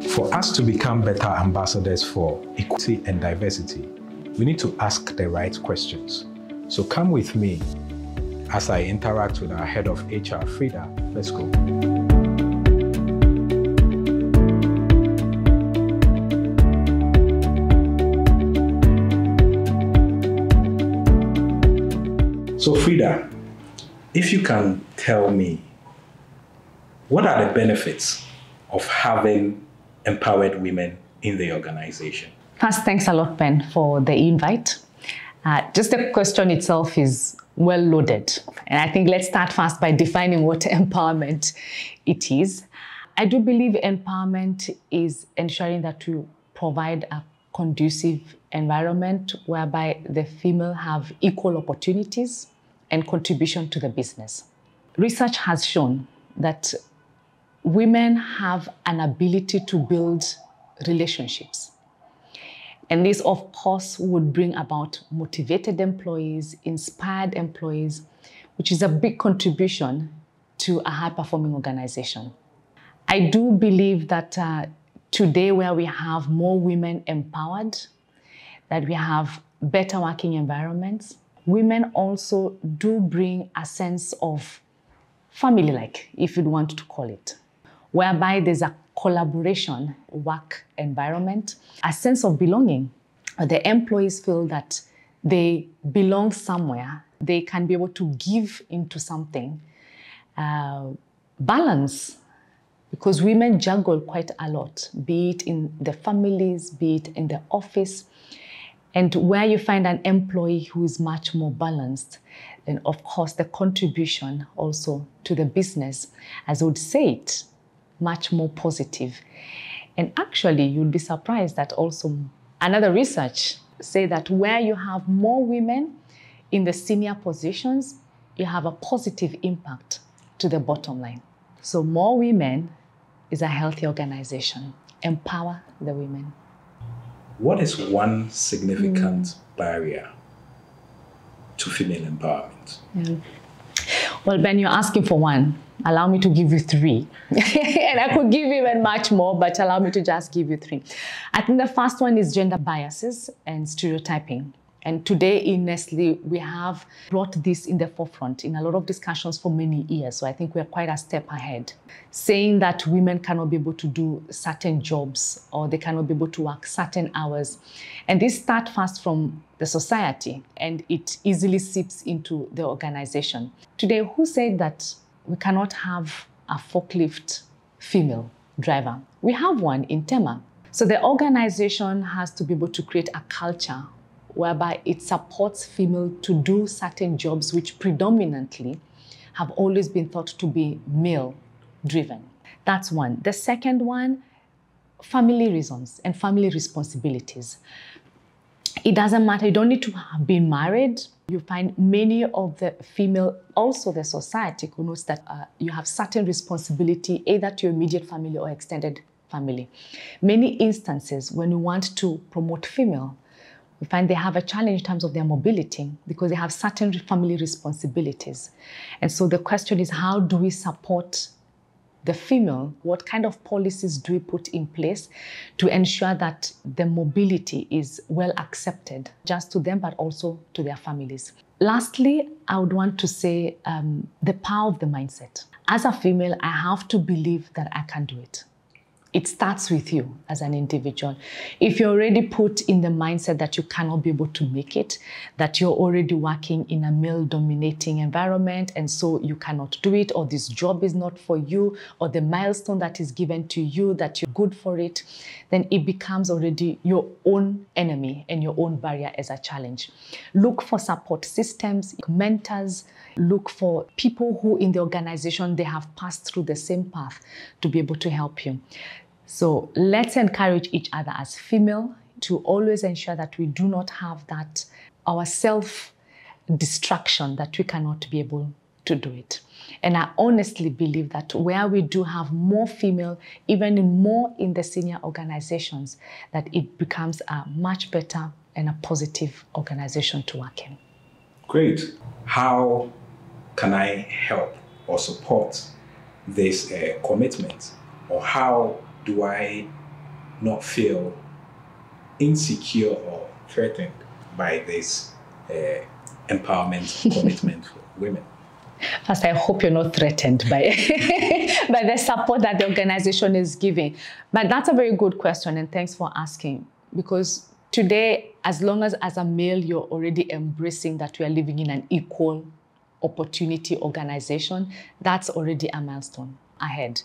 For us to become better ambassadors for equity and diversity, we need to ask the right questions. So come with me as I interact with our head of HR, Fridah. Let's go. So Fridah, if you can tell me, what are the benefits of having empowered women in the organization? First, thanks a lot, Ben, for the invite. Just the question itself is well loaded. And I think let's start first by defining what empowerment it is. I do believe empowerment is ensuring that we provide a conducive environment whereby the female have equal opportunities and contribution to the business. Research has shown that women have an ability to build relationships. And this, of course, would bring about motivated employees, inspired employees, which is a big contribution to a high-performing organization. I do believe that today, where we have more women empowered, that we have better working environments, women also do bring a sense of family-like, if you'd want to call it, whereby there's a collaboration work environment, a sense of belonging. The employees feel that they belong somewhere, they can be able to give into something. Balance, because women juggle quite a lot, be it in the families, be it in the office. And where you find an employee who is much more balanced, then of course the contribution also to the business, as I would say it, much more positive. And actually, you'll be surprised that also another research say that where you have more women in the senior positions, you have a positive impact to the bottom line. So more women is a healthy organization. Empower the women. What is one significant barrier to female empowerment? Yeah. Well, Ben, you're asking for one. Allow me to give you three. And I could give even much more, but allow me to just give you three. I think the first one is gender biases and stereotyping. And today in Nestle, we have brought this in the forefront in a lot of discussions for many years. So I think we're quite a step ahead. Saying that women cannot be able to do certain jobs or they cannot be able to work certain hours. And this starts first from the society and it easily seeps into the organization. Today, who said that we cannot have a forklift female driver? We have one in Tema. So the organization has to be able to create a culture whereby it supports female to do certain jobs which predominantly have always been thought to be male-driven. That's one. The second one, family reasons and family responsibilities. It doesn't matter, you don't need to be married. You find many of the female, also the society, connotes that you have certain responsibility either to your immediate family or extended family. Many instances when you want to promote female, we find they have a challenge in terms of their mobility because they have certain family responsibilities. And so the question is, how do we support the female? What kind of policies do we put in place to ensure that the mobility is well accepted, just to them, but also to their families? Lastly, I would want to say the power of the mindset. As a female, I have to believe that I can do it. It starts with you as an individual. If you're already put in the mindset that you cannot be able to make it, that you're already working in a male-dominating environment and so you cannot do it, or this job is not for you, or the milestone that is given to you, that you're good for it, then it becomes already your own enemy and your own barrier as a challenge. Look for support systems, mentors, look for people who in the organization, they have passed through the same path to be able to help you. So let's encourage each other as female to always ensure that we do not have that, our self-destruction, that we cannot be able to do it. And I honestly believe that where we do have more female, even more in the senior organizations, that it becomes a much better and a positive organization to work in. Great. How can I help or support this commitment? Or how do I not feel insecure or threatened by this empowerment commitment for women? As I hope you're not threatened by, by the support that the organization is giving. But that's a very good question, and thanks for asking. Because today, as long as a male, you're already embracing that we are living in an equal opportunity organization, that's already a milestone ahead.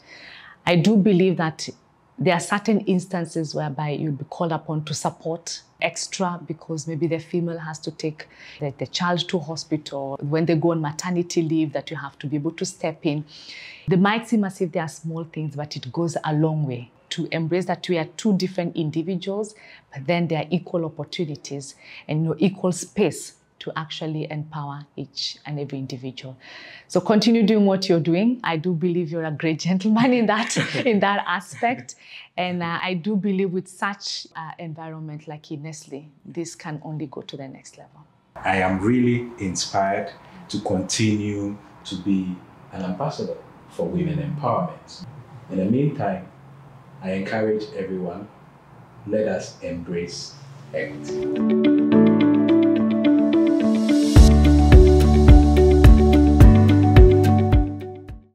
I do believe that there are certain instances whereby you'll be called upon to support extra because maybe the female has to take the child to hospital. When they go on maternity leave, that you have to be able to step in. They might seem as if they are small things, but it goes a long way to embrace that we are two different individuals, but then there are equal opportunities and equal space to actually empower each and every individual. So continue doing what you're doing. I do believe you're a great gentleman in that, in that aspect. And I do believe with such environment like in Nestle, this can only go to the next level. I am really inspired to continue to be an ambassador for women empowerment. In the meantime, I encourage everyone, let us embrace equity.